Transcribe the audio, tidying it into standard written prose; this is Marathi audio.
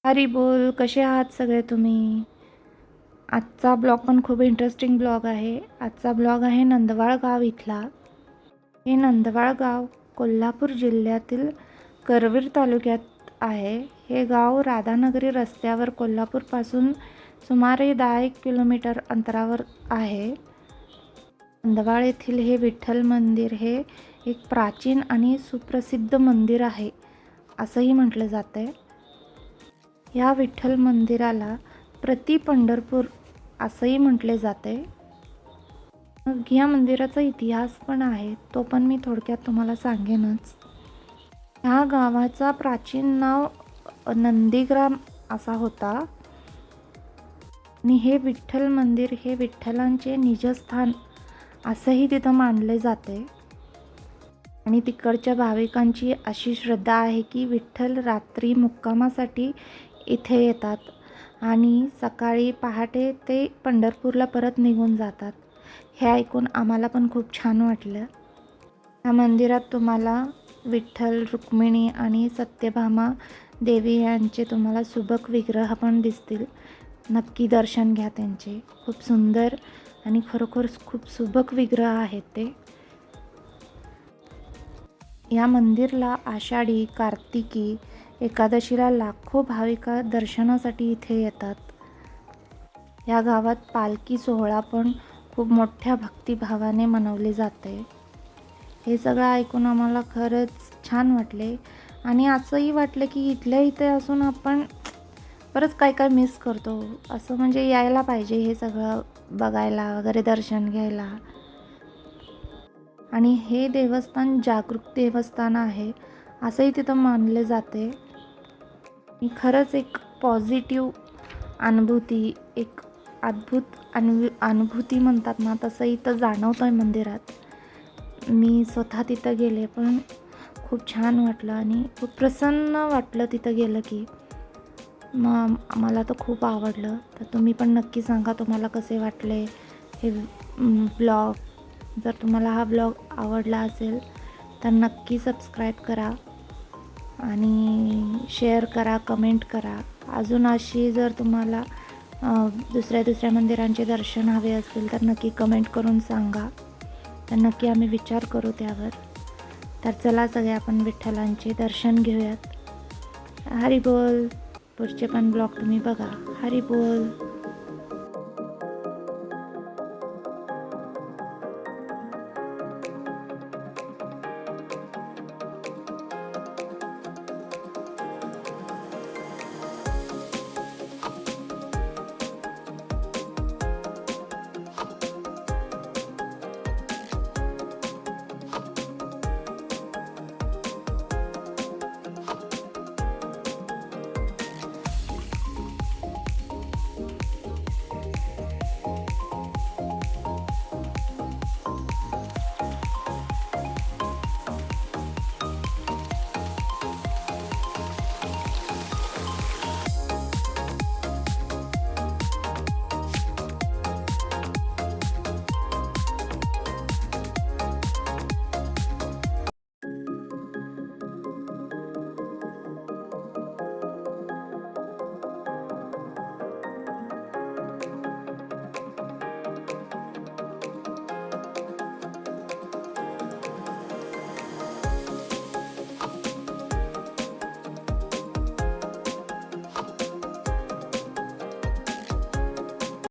हरी बोल. कसे आहात सगळे तुम्ही? आजचा ब्लॉग पण खूप इंटरेस्टिंग ब्लॉग आहे. आजचा ब्लॉग आहे नंदवाळ गाव इथला. हे नंदवाळ गाव कोल्हापूर जिल्ह्यातील करवीर तालुक्यात आहे. हे गाव राधानगरी रस्त्यावर कोल्हापूरपासून सुमारे 10 किलोमीटर अंतरावर आहे. नंदवाळ येथील हे विठ्ठल मंदिर हे एक प्राचीन आणि सुप्रसिद्ध मंदिर आहे असंही म्हटलं जातं आहे. या विठ्ठल मंदिराला प्रति पंढरपूर असंही म्हटले जाते. मग या मंदिराचा इतिहास पण आहे, तो पण मी थोडक्यात तुम्हाला सांगेनच. ह्या गावाचा प्राचीन नाव नंदीग्राम असा होता आणि हे विठ्ठल मंदिर हे विठ्ठलांचे निजस्थान असंही तिथं मानले जाते. आणि तिकडच्या भाविकांची अशी श्रद्धा आहे की विठ्ठल रात्री मुक्कामासाठी इथे येतात आणि सकाळी पहाटे ते पंढरपूरला परत निघून जातात. हे ऐकून आम्हाला पण खूप छान वाटलं. या मंदिरात तुम्हाला विठ्ठल, रुक्मिणी आणि सत्यभामा देवी यांचे तुम्हाला सुबक विग्रह पण दिसतील. नक्की दर्शन घ्या त्यांचे. खूप सुंदर आणि खरोखर खूप सुबक विग्रह आहेत ते. या मंदिरला आषाढी, कार्तिकी एकादशीला लाखो भाविका दर्शनासाठी इथे येतात. या गावात पालखी सोहळा पण खूप मोठ्या भक्तिभावाने मनवले जाते. हे सगळं ऐकून आम्हाला खरंच छान वाटले आणि असंही वाटलं की इथल्या इथे असून आपण बरंच काय काय मिस करतो. असं म्हणजे यायला पाहिजे हे सगळं बघायला वगैरे, दर्शन घ्यायला. आणि हे देवस्थान जागरूक देवस्थान आहे असंही तिथं मानले जाते. खरंच एक पॉझिटिव्ह अनुभूती, एक अद्भुत अनुभूती म्हणतात ना, तसं इथं जाणवतं आहे मंदिरात. मी स्वतः तिथं गेले पण खूप छान वाटलं आणि खूप प्रसन्न वाटलं तिथं गेलं की. मग मला तर खूप आवडलं. तर तुम्ही पण नक्की सांगा तुम्हाला कसे वाटले हे ब्लॉग. जर तुम्हाला हा ब्लॉग आवडला असेल तर नक्की सबस्क्राईब करा आणि शेअर करा, कमेंट करा. अजून अशी जर तुम्हाला दुसऱ्या मंदिरांचे दर्शन हवे असतील तर नक्की कमेंट करून सांगा. तर नक्की आम्ही विचार करू त्यावर. तर चला सगळे आपण विठ्ठलांचे दर्शन घेऊयात. हरी बोल. पुढचे पण ब्लॉग तुम्ही बघा. हरी बोल.